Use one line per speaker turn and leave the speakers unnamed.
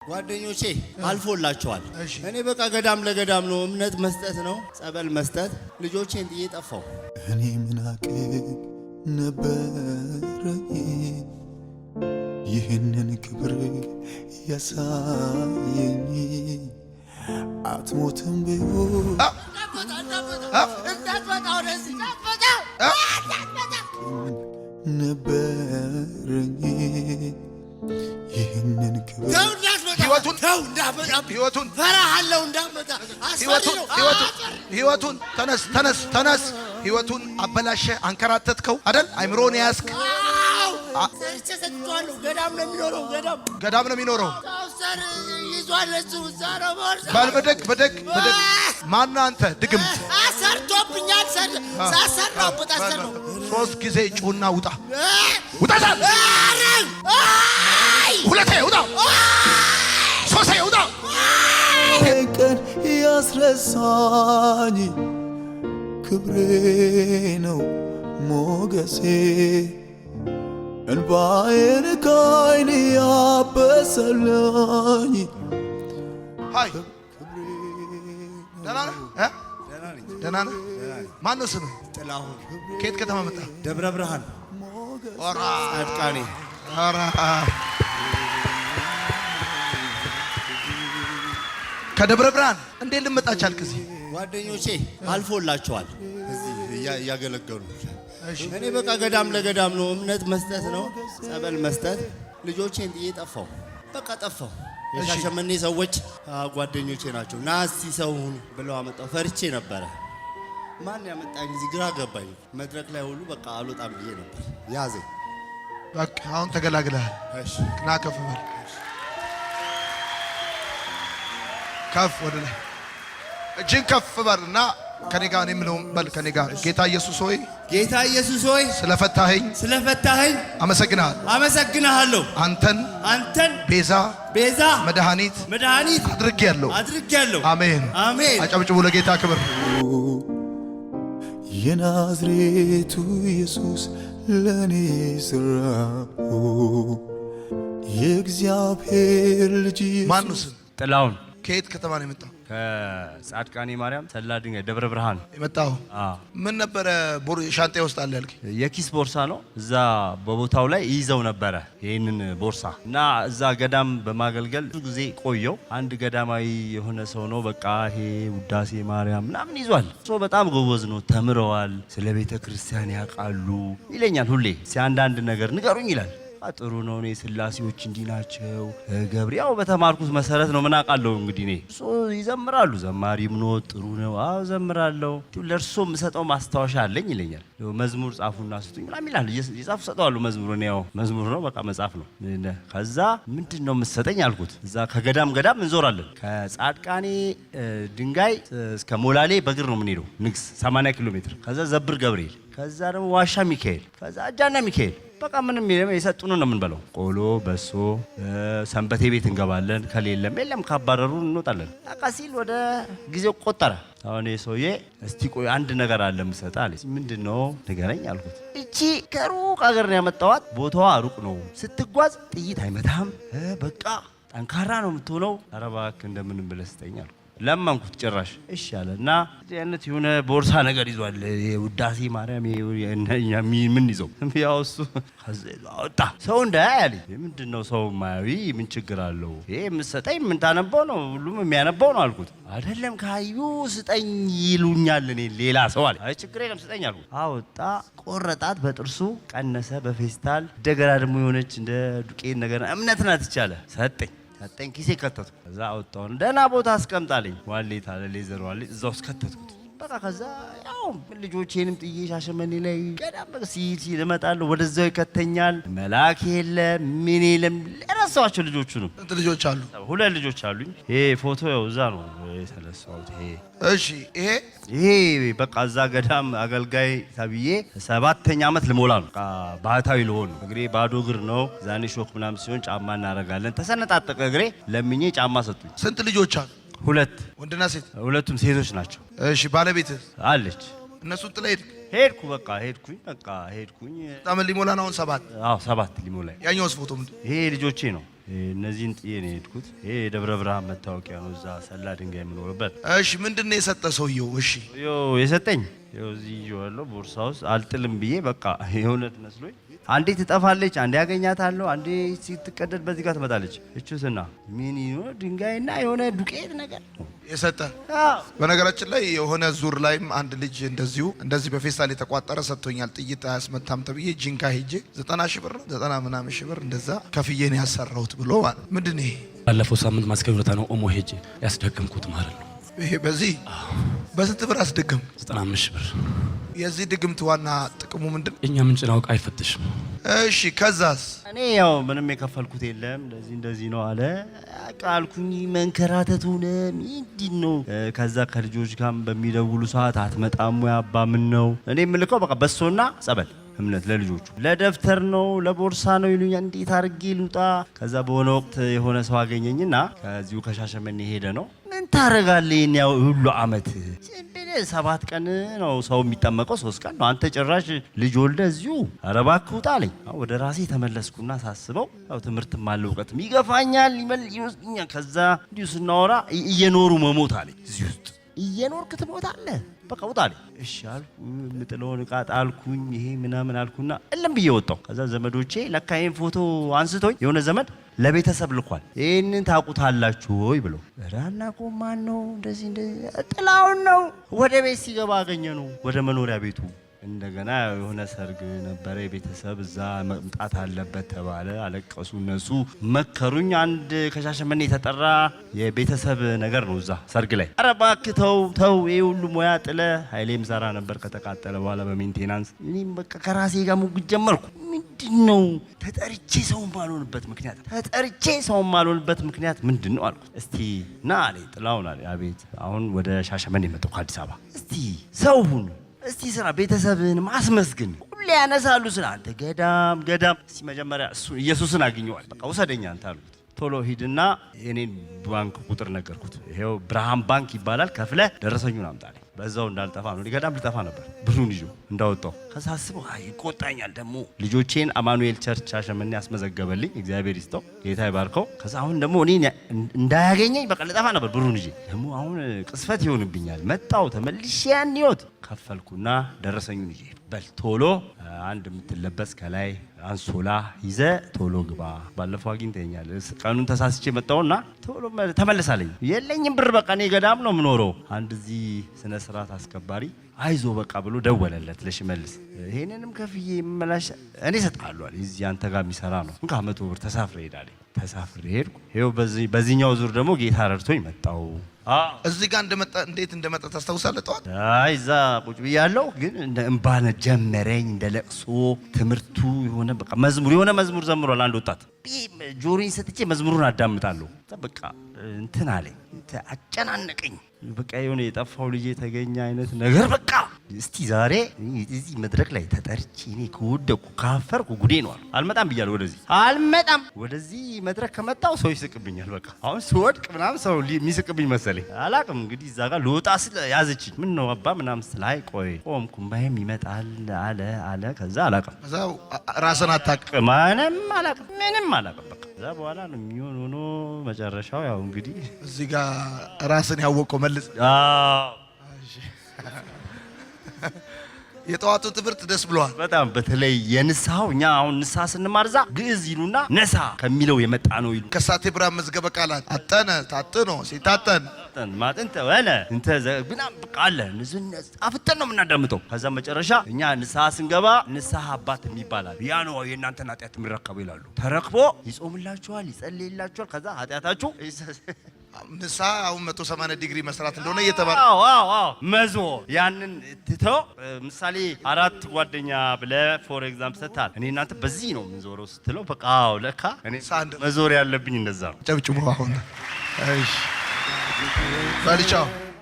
ጓደኞቼ አልፎላቸዋል። እኔ በቃ ገዳም ለገዳም ነው እምነት መስጠት ነው ጸበል መስጠት ልጆቼን ጥዬ ጠፋው።
እኔ ምን አቅም ነበረኝ ይህንን ክብር ያሳየኝ አትሞትም ቢሆን ነበረኝ ይህንን ክብር
ህይወቱን
ፈራሃለው እንዳመጣ
ህይወቱን ተነስ ህይወቱን አበላሸ አንከራተትከው አይደል አይምሮን ያስክ
ገዳም ነው የሚኖረው
በደግ ማን አንተ ድግምት
አሰርቶብኛል ሳሰራውበት አሰራው
3 ጊዜ ጩና ውጣ ሁለቴ ውጣ ሶስቴ ውጣ
ቀን ያስረሳኝ ክብሬ ነው ሞገሴ እንባዬን ከዓይኔ ያበሰለኝ
ሃይ ደህና ነህ? ማነው ስምህ?
ጥላሁን።
ከየት ከተማ መጣ?
ደብረ ብርሃን
ኦራ
ጻድቃኔ።
ኦራ ከደብረ ብርሃን እንዴት ልመጣ ቻልክ? እዚህ
ጓደኞቼ አልፎላቸዋል እዚህ እያገለገሉ። እኔ በቃ ገዳም ለገዳም ነው እምነት መስጠት ነው ጸበል መስጠት ልጆቼን ጥዬ ጠፋው። በቃ ጠፋው። የሻሸመኔ ሰዎች ጓደኞቼ ናቸው። ና እስቲ ሰው ሁኑ ብለው አመጣው። ፈርቼ ነበረ። ማን ያመጣኝ እዚህ ግራ ገባኝ። መድረክ ላይ ሁሉ በቃ አልወጣም ብዬ ነበር። ያዘኝ።
በቃ አሁን ተገላግለሃል።
እሺ
ና ከፍ በል ከፍ ወደ ላይ እጅን ከፍ በልና ከኔ ጋር እኔ የምለውን በል ከኔ ጋር ጌታ ኢየሱስ ሆይ ስለፈታኸኝ አመሰግናለሁ። አንተን ቤዛ መድኃኒት አድርጌያለሁ። አሜን። አጨብጭቡ ለጌታ ክብር።
የናዝሬቱ ኢየሱስ ለኔ ስራው የእግዚአብሔር ልጅ
ማነው ስም?
ጥላሁን።
ከየት ከተማ ነው የመጣው?
ከጻድቃኔ ማርያም ሰላ ድንጋይ ደብረ ብርሃን
የመጣው። ምን ነበረ ሻንጣ ውስጥ አለ ያልክ?
የኪስ ቦርሳ ነው። እዛ በቦታው ላይ ይዘው ነበረ ይሄንን ቦርሳ እና እዛ ገዳም በማገልገል ብዙ ጊዜ ቆየው። አንድ ገዳማዊ የሆነ ሰው ነው በቃ ይሄ ውዳሴ ማርያም ምናምን ይዟል። በጣም ጎበዝ ነው፣ ተምረዋል፣ ስለ ቤተ ክርስቲያን ያውቃሉ ይለኛል ሁሌ። አንዳንድ ነገር ንገሩኝ ይላል። ጥሩ ነው። እኔ ስላሴዎች እንዲህ ናቸው ገብርያው በተማርኩት መሰረት ነው። ምን አውቃለሁ እንግዲህ እኔ ይዘምራሉ። ዘማሪም ነው፣ ጥሩ ነው። አዎ ዘምራለሁ። ለእርሶ የምሰጠው ማስታወሻ አለኝ ይለኛል። መዝሙር ጻፉና ስጡኝ ምናምን ይላል። የጻፉ ሰጠዋለሁ። መዝሙር ነው መዝሙር ነው በቃ መጻፍ ነው። ከዛ ምንድን ነው የምትሰጠኝ አልኩት። እዛ ከገዳም እንዞራለን። ከጻድቃኔ ድንጋይ እስከ ሞላሌ በእግር ነው የምንሄደው። ንግስ 80 ኪሎ ሜትር። ከዛ ዘብር ገብርኤል፣ ከዛ ደግሞ ዋሻ ሚካኤል፣ ከዛ አጃና ሚካኤል በቃ ምንም የሰጡን ነው የምንበለው። ቆሎ በሶ ሰንበቴ ቤት እንገባለን። ከሌለም የለም ካባረሩ እንወጣለን። በቃ ሲል ወደ ጊዜው ቆጠረ። አሁን ሰውዬ እስቲ ቆይ አንድ ነገር አለ የምሰጥ አለኝ። ምንድነው ንገረኝ አልኩት። እቺ ከሩቅ ሀገር ነው ያመጣኋት። ቦታዋ ሩቅ ነው። ስትጓዝ ጥይት አይመታም። በቃ ጠንካራ ነው የምትሆነው። ኧረ እባክህ እንደምንም ብለህ ስጠኝ አልኩት። ለማንኩት ጭራሽ እሺ አለና አይነት የሆነ ቦርሳ ነገር ይዟል። የውዳሴ ማርያም ምን ይዘው ያው እሱ አወጣ። ሰው እንዳያይ አለኝ። ምንድነው ሰው ማያዊ ምን ችግር አለው? ይሄ የምትሰጠኝ ምን ታነበው ነው? ሁሉም የሚያነበው ነው አልኩት። አይደለም ካዩ ስጠኝ ይሉኛል እኔ ሌላ ሰው አለ። አይ ችግር የለም ስጠኝ አልኩት። አወጣ፣ ቆረጣት፣ በጥርሱ ቀነሰ በፌስታል። እንደገና ደግሞ የሆነች እንደ ዱቄት ነገር እምነት ናት ይቻለ ሰጠኝ። ኪሴ ከተትኩ። ከዛ አወጣው ደህና ቦታ አስቀምጣለኝ። ዋሌት አለ ሌዘር ዋሌት እዛው ከተትኩት። በቃ ከዛ ያው ልጆቼንም ጥዬ ሻሸመኔ ላይ ገዳም ሲል እመጣለሁ። ወደዛው ይከተኛል። መላክ የለ ምን የለም። ለራሳቸው ልጆቹ ነው።
እንት ልጆች አሉ? 2 ልጆች
አሉኝ። ይሄ ፎቶ ያው እዛ ነው የተነሳሁት።
እሺ
ይሄ በቃ እዛ ገዳም አገልጋይ ተብዬ 7ኛ ዓመት ልሞላ ነው። በቃ ባህታዊ ልሆን ነው። እግሬ ባዶ እግር ነው። ዛኔ ሾክ ምናምን ሲሆን ጫማ እናደርጋለን። ተሰነጣጠቀ እግሬ። ለምኜ ጫማ ሰጡኝ።
ስንት ልጆች አሉ?
2
ወንድና ሴት?
ሁለቱም ሴቶች ናቸው።
እሺ ባለቤትህ
አለች?
እነሱን ጥለህ
ሄድኩ። በቃ ሄድኩኝ።
ታመል ሊሞላ ነው አሁን 7?
አዎ 7 ሊሞላ።
ያኛውስ ፎቶ ምንድን?
ይሄ ልጆቼ ነው። እነዚህን ጥዬ ነው የሄድኩት። ይሄ የደብረ ብርሃን መታወቂያ ነው፣ እዛ ሰላ ድንጋይ የምኖርበት።
እሺ ምንድነው የሰጠ ሰውየው? እሺ
የሰጠኝ እዚህ ይዤዋለሁ ቦርሳ ውስጥ አልጥልም ብዬ በቃ የእውነት መስሎኝ አንዴ ትጠፋለች፣ አንዴ ያገኛታለሁ፣ አንዴ ስትቀደድ በዚህ ጋር ትመጣለች። እቹስና ምን ይሆን ድንጋይና የሆነ ዱቄት ነገር
የሰጠ። በነገራችን ላይ የሆነ ዙር ላይም አንድ ልጅ እንደዚህ በፌስታል የተቋጠረ ሰጥቶኛል። ጥይት አያስመታም ተብዬ ጂንካ ሄጄ 90 ሺህ ብር 90 ምናምን ሺህ ብር እንደዛ ከፍዬ ነው ያሰራሁት ብሎ ማለት ምንድነው ይሄ?
ባለፈው ሳምንት ማስከብረታ ነው ኦሞ ሄጄ ያስደገምኩት ማለት ነው።
ይሄ በዚህ በስንት ብር አስደገም?
95 ሺህ ብር።
የዚህ ድግምት ዋና ጥቅሙ ምንድን?
እኛ ምንጭን አውቅ አይፈትሽም።
እሺ ከዛስ?
እኔ ያው ምንም የከፈልኩት የለም እንደዚህ ነው አለ ቃልኩኝ። መንከራተት ሆነ ምንድን ነው? ከዛ ከልጆች ጋር በሚደውሉ ሰዓት አትመጣም ወይ አባ ምን ነው? እኔ የምልከው በቃ በሶና ጸበል እምነት ለልጆቹ ለደብተር ነው ለቦርሳ ነው ይሉኛል። እንዴት አድርጌ ልውጣ? ከዛ በሆነ ወቅት የሆነ ሰው አገኘኝና ከዚሁ ከሻሸመኔ ሄደ ነው። ምን ታረጋለህ? ያው ሁሉ አመት 7 ቀን ነው ሰው የሚጠመቀው፣ 3 ቀን ነው። አንተ ጭራሽ ልጅ ወልደ እዚሁ ኧረ እባክህ ውጣ አለኝ። ወደ ራሴ ተመለስኩና ሳስበው ያው ትምህርትም አለ እውቀትም ይገፋኛል ይወስኛል። ከዛ እንዲሁ ስናወራ እየኖሩ መሞት አለኝ። እዚህ ውስጥ እየኖርክ ትሞታለህ በቃ ውጣ አለኝ። እሺ አልኩ። የምጥለውን ዕቃ ጣልኩኝ። ይሄ ምናምን አልኩና እልም ብዬ ወጣሁ። ከዛ ዘመዶቼ ለካ ይሄን ፎቶ አንስቶኝ የሆነ ዘመድ ለቤተሰብ ልኳል። ይሄንን ታውቁታላችሁ ወይ ብሎ አናውቀውም። ማን ነው? እንደዚህ ጥላውን ነው። ወደ ቤት ሲገባ አገኘ ነው ወደ መኖሪያ ቤቱ። እንደገና የሆነ ሰርግ ነበረ የቤተሰብ እዛ መምጣት አለበት ተባለ። አለቀሱ እነሱ መከሩኝ። አንድ ከሻሸመኔ የተጠራ የቤተሰብ ነገር ነው እዛ ሰርግ ላይ። ኧረ እባክህ ተው ይሄ ሁሉ ሙያ ጥለ። ኃይሌም ሰራ ነበር ከተቃጠለ በኋላ በሜንቴናንስ። እኔም በቃ ከራሴ ጋር ሙግት ጀመርኩ። ምንድነው ተጠርቼ ሰው ማልሆንበት ምክንያት ምንድነው አልኩት። እስቲ ና አለኝ። ጥላውን አለ። አቤት። አሁን ወደ ሻሸመኔ መጣሁ ከአዲስ አበባ። እስቲ ሰው ሁኑ፣ እስቲ ስራ፣ ቤተሰብን ማስመስግን። ሁሌ ያነሳሉ ስለ አንተ ገዳም። እስቲ መጀመሪያ እሱ ኢየሱስን አግኘዋል። በቃ ውሰደኛ አንተ አልኩት። ቶሎ ሂድና የኔን ባንክ ቁጥር ነገርኩት። ይሄው ብርሃን ባንክ ይባላል፣ ከፍለ ደረሰኙን አምጣልኝ። በዛው እንዳልጠፋ ነው። ገዳም ልጠፋ ነበር ብሩን ይዞ እንዳወጣው። ከሳስበው ይቆጣኛል ደግሞ። ልጆቼን አማኑኤል ቸርች ሻሸመኔ ያስመዘገበልኝ እግዚአብሔር ይስጠው፣ ጌታ ይባርከው። ከዛ አሁን ደግሞ እኔ እንዳያገኘኝ በቃ ልጠፋ ነበር ብሩን ይዤ። ደግሞ አሁን ቅስፈት ይሆንብኛል። መጣው ተመልሼ ያን ህይወት ከፈልኩና ደረሰኙን ይዤ በል ቶሎ አንድ የምትለበስ ከላይ አንሶላ ይዘ ቶሎ ግባ። ባለፈው አግኝተኛል። ቀኑን ተሳስቼ መጣውና ቶሎ ተመለሳለኝ። የለኝም ብር በቃ እኔ ገዳም ነው የምኖረው። አንድ እዚህ ስነ ስርዓት አስከባሪ አይዞ በቃ ብሎ ደወለለት ለሽመልስ። ይሄንንም ከፍዬ መላሽ እኔ እሰጥሃለሁ አለ። እዚህ አንተ ጋር የሚሰራ ነው እንካ 100 ብር ተሳፍሬ ሄዳለኝ። ተሳፍሬ ሄድኩ። ይኸው በዚህኛው ዙር ደግሞ ጌታ ረድቶኝ መጣው።
እዚህ ጋር እንዴት እንደመጣ ታስታውሳለህ? ጠዋት
እዛ ቁጭ ብያለሁ፣ ግን እንደ እምባነ ጀመረኝ እንደ ለቅሶ። ትምህርቱ የሆነ በቃ የሆነ መዝሙር ዘምሯል አንድ ወጣት። ጆሮዬን ሰጥቼ መዝሙሩን አዳምጣለሁ። በቃ እንትን አለኝ፣ አጨናነቀኝ። በቃ የሆነ የጠፋው ልጅ የተገኘ አይነት ነገር። በቃ እስቲ ዛሬ እዚህ መድረክ ላይ ተጠርቼ እኔ ከወደኩ ካፈርኩ ጉዴ ነው። አልመጣም ብያለሁ ወደዚህ መድረክ ከመጣው ሰው ይስቅብኛል። በቃ አሁን ስወድቅ ምናምን ሰው የሚስቅብኝ መሰለኝ። አላቅም እንግዲህ እዛ ጋር ልወጣ ስለ ያዘችኝ። ምን ነው አባ ምናምን ስለ ቆይ ቆምኩ። እምባዬም ይመጣል አለ። ከዛ አላቅም።
ከዛው ራስን አታውቅም።
ምንም አላቅም። በቃ ከዛ በኋላ ነው የሚሆን ሆኖ መጨረሻው ያው እንግዲህ
እዚህ ጋር ራስን ያወቀው መልስ። የጠዋቱ ትምህርት ደስ ብሏል
በጣም። በተለይ የንስሐው እኛ አሁን ንስሐ ስንማርዛ ግዕዝ ይሉና ነሳ ከሚለው የመጣ ነው ይሉ።
ከሳቴ ብርሃን መዝገበ ቃላት አጠነ ታጥኖ ሲታጠን
ማጥንተ ወለ እንተ ዘግና በቃለ አፍጠን ነው የምናዳምጠው። ከዛ መጨረሻ እኛ ንስሐ ስንገባ ንስሐ አባት የሚባላል ያ ነው የእናንተን ኃጢአት የሚረከቡ ይላሉ። ተረክቦ ይጾምላችኋል፣ ይጸልይላችኋል። ከዛ ኃጢአታችሁ
ንስሐ አሁን 180 ዲግሪ መስራት እንደሆነ እየተባለ
መዞ ያንን ትተው ምሳሌ 4 ጓደኛ ብለህ ፎር ኤግዛምፕል ሰጥተሃል። እኔ እናንተ በዚህ ነው የምንዞረው ስትለው በቃ ለካ እኔ መዞር ያለብኝ እንደዛ ነው።
ጨብጭቡ አሁን። እሺ ባልቻው